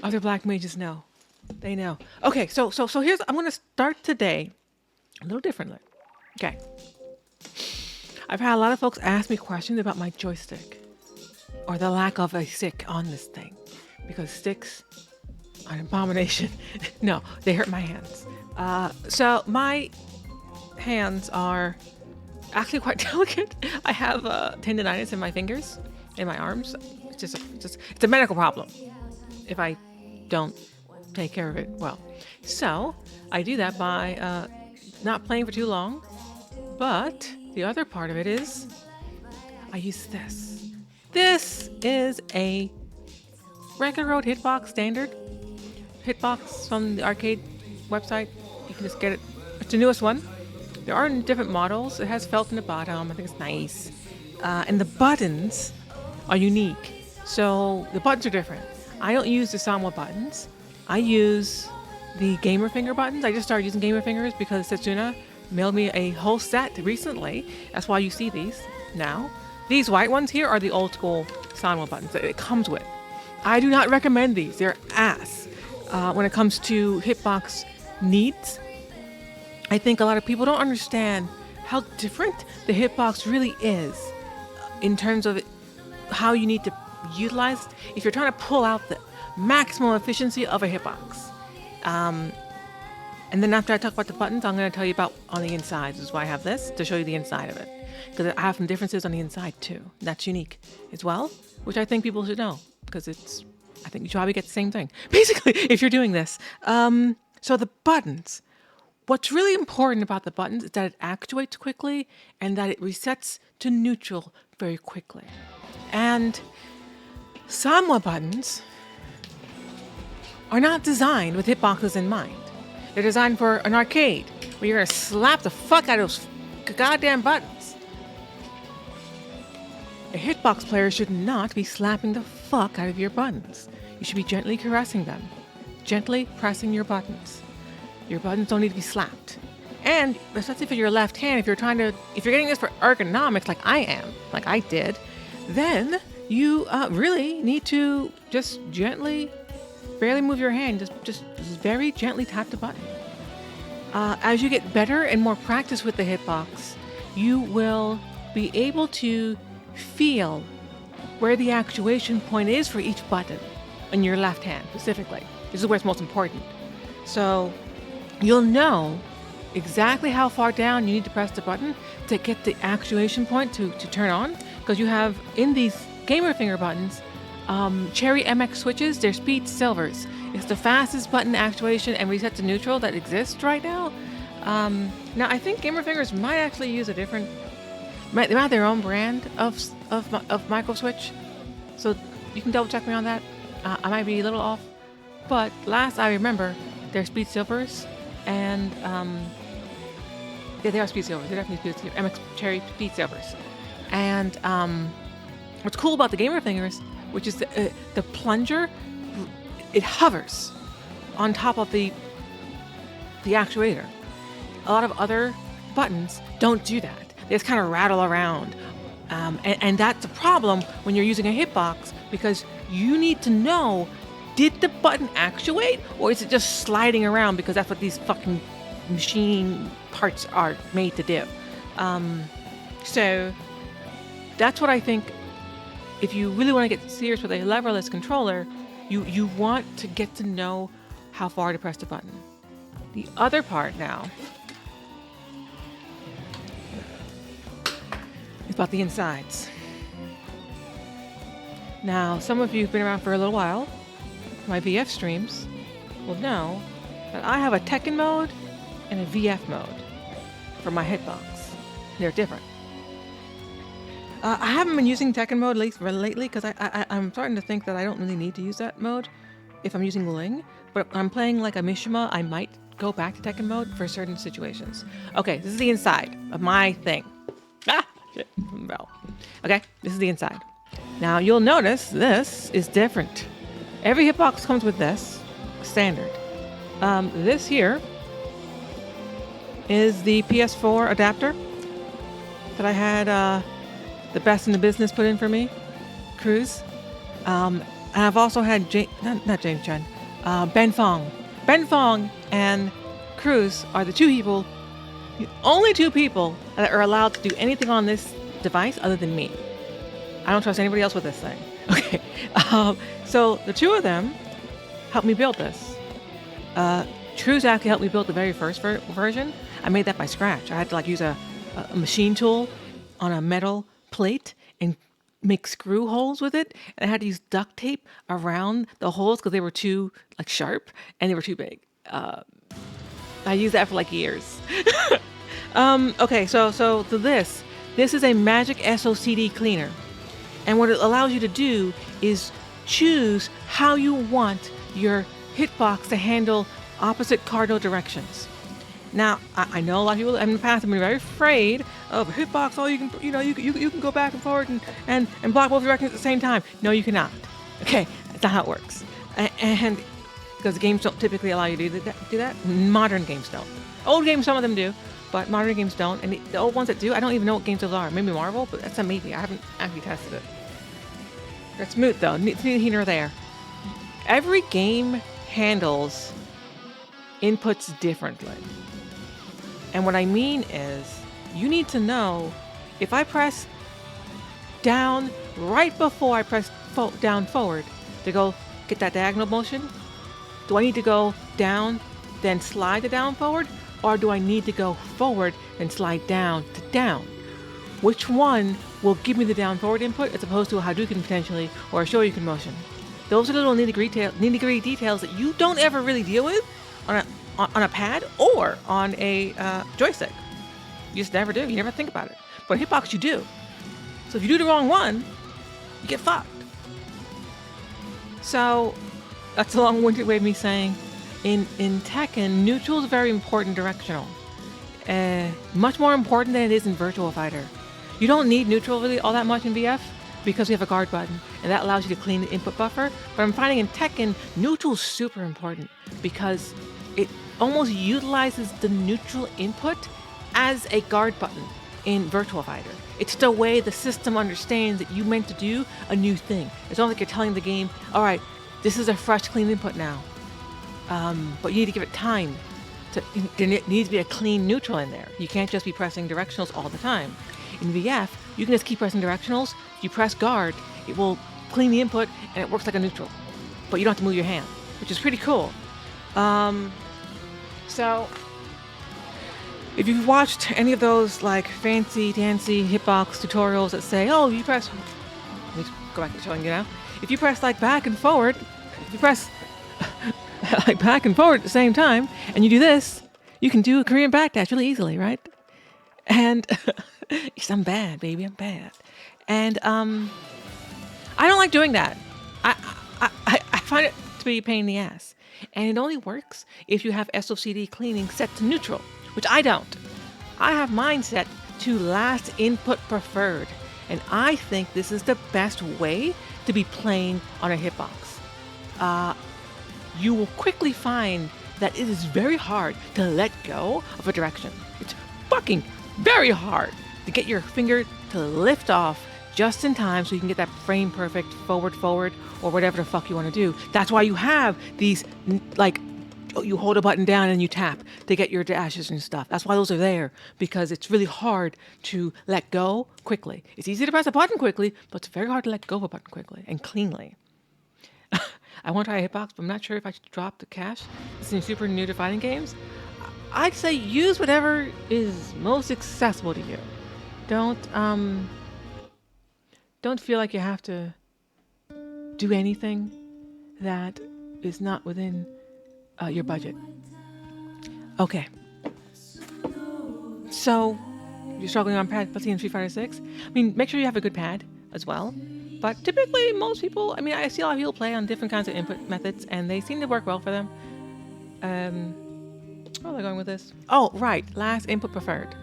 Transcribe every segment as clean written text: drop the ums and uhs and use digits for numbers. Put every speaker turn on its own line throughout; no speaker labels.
Other black mages know. They know. Okay, so here's I'm gonna start today a little differently. Okay. I've had a lot of folks ask me questions about my joystick or the lack of a stick on this thing because sticks are an abomination. No, they hurt my hands. So my hands are actually quite delicate. I have tendonitis in my fingers, in my arms. It's a medical problem if I don't take care of it well. So I do that by not playing for too long. But the other part of it is I use this. This is a regular old Hitbox standard. Hitbox from the arcade website. You can just get it. It's the newest one. There are different models. It has felt in the bottom. I think it's nice. And the buttons are unique. So the buttons are different. I don't use the Sanwa buttons. I use the gamer finger buttons. I just started using gamer fingers because Setsuna mailed me a whole set recently. That's why you see these now. These white ones here are the old school Sanwa buttons that it comes with. I do not recommend these. They're ass when it comes to Hitbox needs. I think a lot of people don't understand how different the Hitbox really is in terms of how you need to utilize if you're trying to pull out the maximum efficiency of a Hitbox. And then after I talk about the buttons, I'm going to tell you about on the inside. This is why I have this, to show you the inside of it. Because I have some differences on the inside too. That's unique as well, which I think people should know. Because I think you should probably get the same thing. Basically, if you're doing this. So the buttons. What's really important about the buttons is that it actuates quickly and that it resets to neutral very quickly. And Sanwa buttons are not designed with hitboxes in mind. They're designed for an arcade where you're going to slap the fuck out of those goddamn buttons. A hitbox player should not be slapping the fuck out of your buttons. You should be gently caressing them. Gently pressing your buttons. Your buttons don't need to be slapped. And especially for your left hand, if you're getting this for ergonomics like I am, like I did, then you really need to just gently, barely move your hand, just very gently tap the button. As you get better and more practice with the hitbox, you will be able to feel where the actuation point is for each button in your left hand specifically. This is where it's most important. So you'll know exactly how far down you need to press the button to get the actuation point to turn on, because you have in these gamer finger buttons Cherry MX switches. They're speed silvers. It's the fastest button actuation and reset to neutral that exists right now. Now I think gamer fingers might actually use a different, they might have their own brand of micro switch, so you can double check me on that. I might be a little off, but last I remember they're speed silvers. And yeah, they are speed silvers. They're definitely speed silvers. MX Cherry speed silvers. And what's cool about the gamer fingers, which is the plunger, it hovers on top of the actuator. A lot of other buttons don't do that. They just kind of rattle around. And that's a problem when you're using a hitbox, because you need to know, did the button actuate, or is it just sliding around because that's what these fucking machine parts are made to do? So that's what I think. If you really want to get serious with a leverless controller, you want to get to know how far to press the button. The other part now is about the insides. Now, some of you who've been around for a little while, my VF streams, will know that I have a Tekken mode and a VF mode for my hitbox. They're different. I haven't been using Tekken mode lately because I'm starting to think that I don't really need to use that mode if I'm using Ling. But if I'm playing like a Mishima, I might go back to Tekken mode for certain situations. Okay, this is the inside of my thing. Ah, shit. Well, okay, this is the inside. Now you'll notice this is different. Every hitbox comes with this standard. This here is the PS4 adapter that I had the best in the business put in for me, Cruz. And I've also had not James Chen, Ben Fong. Ben Fong and Cruz are the only two people that are allowed to do anything on this device other than me. I don't trust anybody else with this thing. Okay. So the two of them helped me build this. Cruz actually helped me build the very first version. I made that by scratch. I had to use a machine tool on a metal plate and make screw holes with it. And I had to use duct tape around the holes because they were too sharp and they were too big. I used that for years. Okay, so this is a magic SOCD cleaner. And what it allows you to do is choose how you want your hitbox to handle opposite cardinal directions. Now, I know a lot of people in the past have been very afraid of a hitbox. Oh, you can go back and forward and block both directions at the same time. No, you cannot. Okay, that's not how it works. And because games don't typically allow you to do that. Modern games don't. Old games, some of them do, but modern games don't. And the old ones that do, I don't even know what games those are. Maybe Marvel, but that's a maybe. I haven't actually tested it. That's moot though. Neither here nor there. Every game handles inputs differently. And what I mean is, you need to know if I press down right before I press down forward to go get that diagonal motion, do I need to go down, then slide the down forward? Or do I need to go forward and slide down to down? Which one will give me the down forward input as opposed to a Hadouken potentially or a Shoryuken motion? Those are little nitty-gritty details that you don't ever really deal with on a pad or on a joystick. You just never do. You never think about it. But hitbox, you do. So if you do the wrong one, you get fucked. So that's a long-winded way of me saying, in Tekken, neutral is very important directional. Much more important than it is in Virtua Fighter. You don't need neutral really all that much in VF because we have a guard button, and that allows you to clean the input buffer. But I'm finding in Tekken, neutral is super important because it almost utilizes the neutral input as a guard button in Virtua Fighter. It's the way the system understands that you meant to do a new thing. It's almost like you're telling the game, all right, this is a fresh, clean input now. But you need to give it time. There needs to be a clean neutral in there. You can't just be pressing directionals all the time. In VF, you can just keep pressing directionals. If you press guard, it will clean the input and it works like a neutral. But you don't have to move your hand, which is pretty cool. So if you've watched any of those fancy dancy hitbox tutorials that say, oh, you press, let me go back to showing you now. If you press back and forward, if you press back and forward at the same time, and you do this, you can do a Korean backdash really easily, right? And I'm bad, baby, I'm bad. And I don't like doing that. I find it to be a pain in the ass. And it only works if you have SOCD cleaning set to neutral, which I don't. I have mine set to last input preferred. And I think this is the best way to be playing on a hitbox. You will quickly find that it is very hard to let go of a direction. It's fucking very hard to get your finger to lift off just in time so you can get that frame perfect forward, or whatever the fuck you want to do. That's why you have these, you hold a button down and you tap to get your dashes and stuff. That's why those are there, because it's really hard to let go quickly. It's easy to press a button quickly, but it's very hard to let go of a button quickly and cleanly. I want to try a hitbox, but I'm not sure if I should drop the cash. It's in super new to fighting games. I'd say use whatever is most accessible to you. Don't feel like you have to do anything that is not within your budget. Okay. So, you're struggling on pad, let's see in Street Fighter 6. I mean, make sure you have a good pad as well. But typically, most people, I see a lot of people play on different kinds of input methods, and they seem to work well for them. Where am I going with this? Oh, right, last input preferred.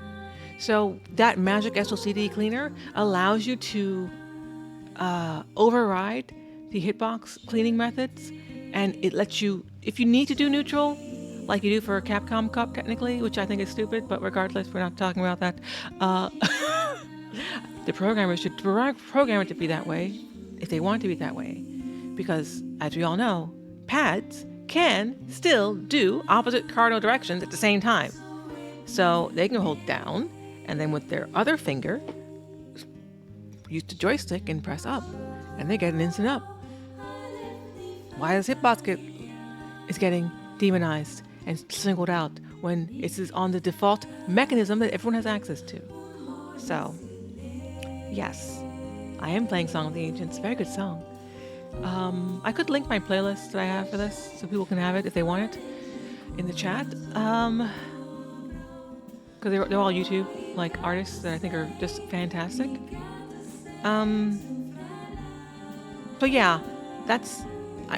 So that magic SOCD cleaner allows you to override the hitbox cleaning methods, and it lets you, if you need to do neutral, like you do for a Capcom Cup technically, which I think is stupid, but regardless, we're not talking about that. The programmers should program it to be that way if they want it to be that way, because, as we all know, pads can still do opposite cardinal directions at the same time. So they can hold down, and then with their other finger, use the joystick and press up, and they get an instant up. Why does Hitbox is getting demonized and singled out when it is on the default mechanism that everyone has access to? So, yes, I am playing Song of the Ancients. Very good song. I could link my playlist that I have for this so people can have it if they want it in the chat. Because they're all YouTube like artists that I think are just fantastic. But yeah, that's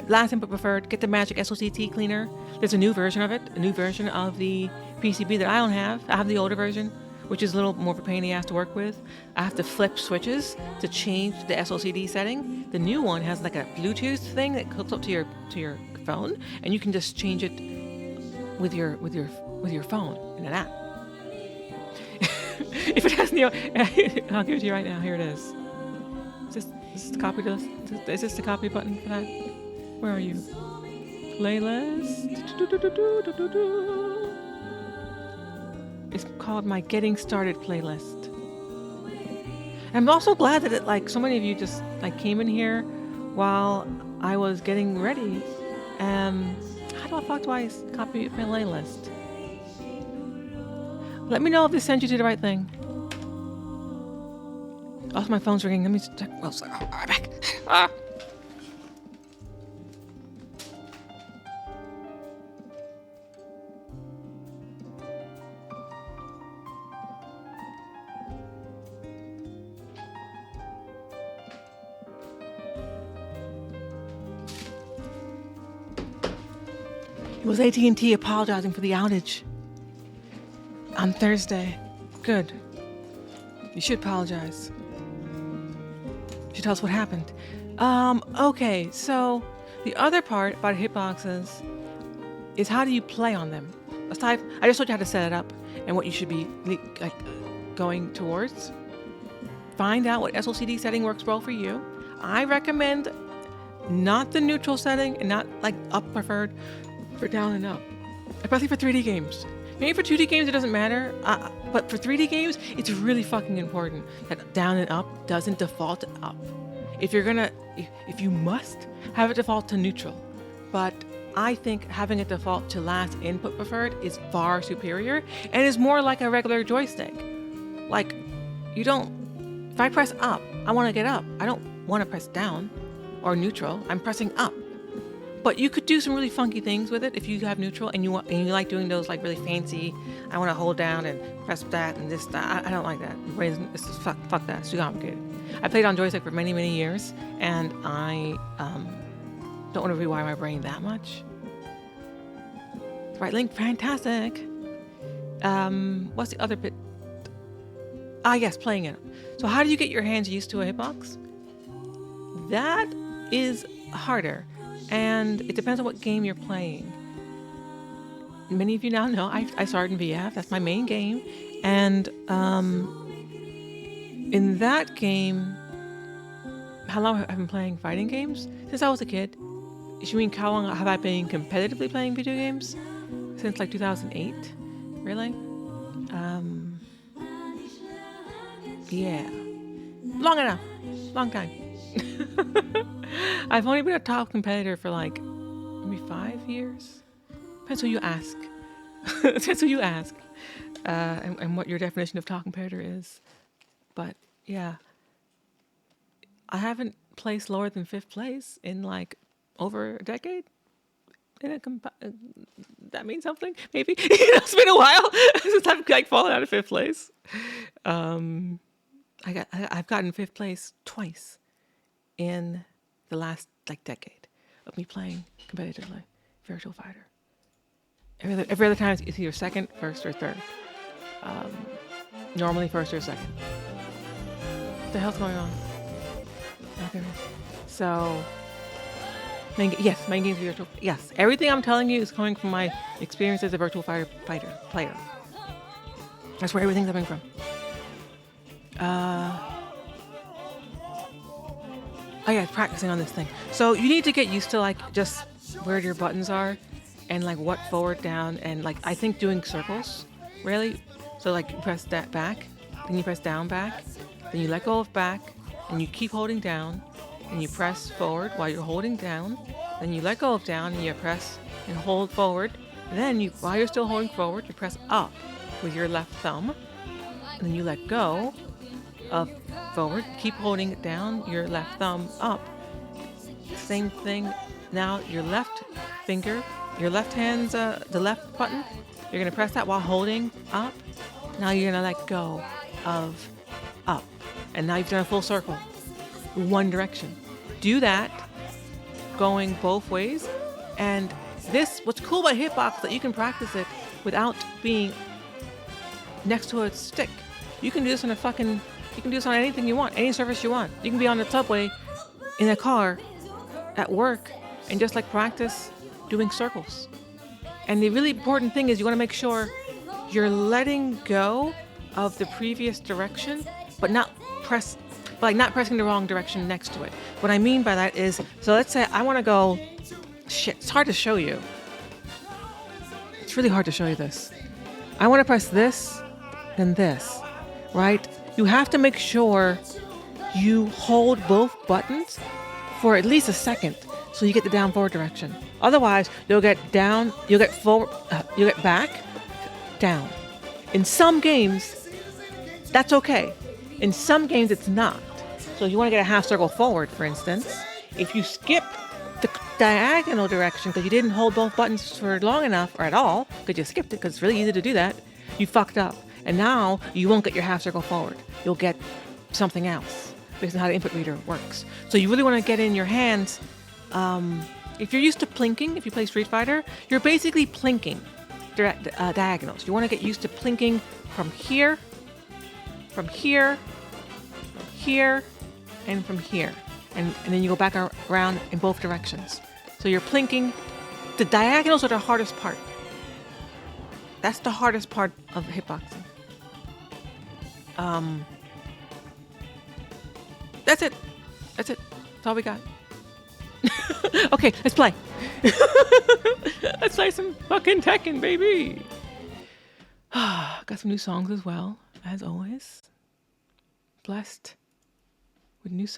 last input preferred. Get the Magic SOCD cleaner. There's a new version of it, a new version of the PCB that I don't have. I have the older version, which is a little more of a pain in the ass to work with. I have to flip switches to change the SOCD setting. The new one has like a Bluetooth thing that hooks up to your phone, and you can just change it with your phone in an app. If it has I'll give it to you right now. Here it is. Is this the copy list? Is this the copy button for that? Where are you? Playlist. It's called my Getting Started playlist. I'm also glad that so many of you just came in here while I was getting ready. How the fuck do I copy my playlist? Let me know if this sends you to the right thing. Also, my phone's ringing. Let me check. Well, I'm back. It was AT&T apologizing for the outage on Thursday. Good. You should apologize. You should tell us what happened. Okay, so the other part about hitboxes is how do you play on them? Aside, I just told you how to set it up and what you should be going towards. Find out what SOCD setting works well for you. I recommend not the neutral setting and not up preferred for down and up, especially for 3D games. Maybe for 2D games it doesn't matter, but for 3D games it's really fucking important that down and up doesn't default up. If you must have it default to neutral, but I think having it default to last input preferred is far superior and is more like a regular joystick. If I press up, I want to get up. I don't want to press down or neutral. I'm pressing up. But you could do some really funky things with it if you have neutral and you like doing those really fancy. I want to hold down and press that and this. That. I don't like that. Fuck that. It's too complicated. I played on joystick for many, many years, and I don't want to rewire my brain that much. Right link, fantastic. What's the other bit? Yes, playing it. So how do you get your hands used to a hitbox? That is harder. And it depends on what game you're playing. Many of you now know I started in VF. That's my main game. And in that game, how long have I been playing fighting games? Since I was a kid. You mean how long have I been competitively playing video games? Since 2008? Really? Yeah. Long enough. Long time. I've only been a top competitor for maybe 5 years. Depends who you ask. Depends who you ask. And what your definition of top competitor is. But yeah. I haven't placed lower than 5th place in over a decade. That means something, maybe. It's been a while since I've fallen out of 5th place. I've gotten 5th place twice in the last decade of me playing competitively Virtual Fighter. Every other time it's either 2nd, 1st, or 3rd. Normally 1st or 2nd. What the hell's going on? Okay. So, main games virtual. Yes, everything I'm telling you is coming from my experience as a Virtual Fighter player. That's where everything's coming from. Oh yeah, practicing on this thing. So you need to get used to like just where your buttons are and like what forward, down, and like I think doing circles, really. So like you press that back, then you press down back, then you let go of back, and you keep holding down, and you press forward while you're holding down, then you let go of down and you press and hold forward. Then you, while you're still holding forward, you press up with your left thumb, and then you let go of forward, keep holding it down, your left thumb up. Same thing. Now your left finger, your left hand's the left button. You're gonna press that while holding up. Now you're gonna let go of up. And now you've done a full circle, one direction. Do that going both ways. And this, what's cool about Hitbox is that you can practice it without being next to a stick. You can do this on you can do this on anything you want, any surface you want. You can be on the subway, in a car, at work, and just like practice doing circles. And the really important thing is you want to make sure you're letting go of the previous direction, but not pressing the wrong direction next to it. What I mean by that is, so let's say I want to go, shit, it's hard to show you. It's really hard to show you this. I want to press this, then this, right? You have to make sure you hold both buttons for at least a second so you get the down forward direction. Otherwise, you'll get down, you'll get forward, you'll get back, down. In some games, that's okay. In some games, it's not. So you want to get a half circle forward, for instance. If you skip the diagonal direction because you didn't hold both buttons for long enough or at all, because you skipped it because it's really easy to do that, you fucked up. And now you won't get your half circle forward. You'll get something else based on how the input reader works. So you really want to get in your hands. If you're used to plinking, if you play Street Fighter, you're basically plinking diagonals. You want to get used to plinking from here, from here, from here, and from here. And then you go back around in both directions. So you're plinking. The diagonals are the hardest part. That's the hardest part of hitboxing. That's it. That's all we got. Okay, let's play. Let's play some fucking Tekken, baby. Got some new songs as well, as always. Blessed with new songs.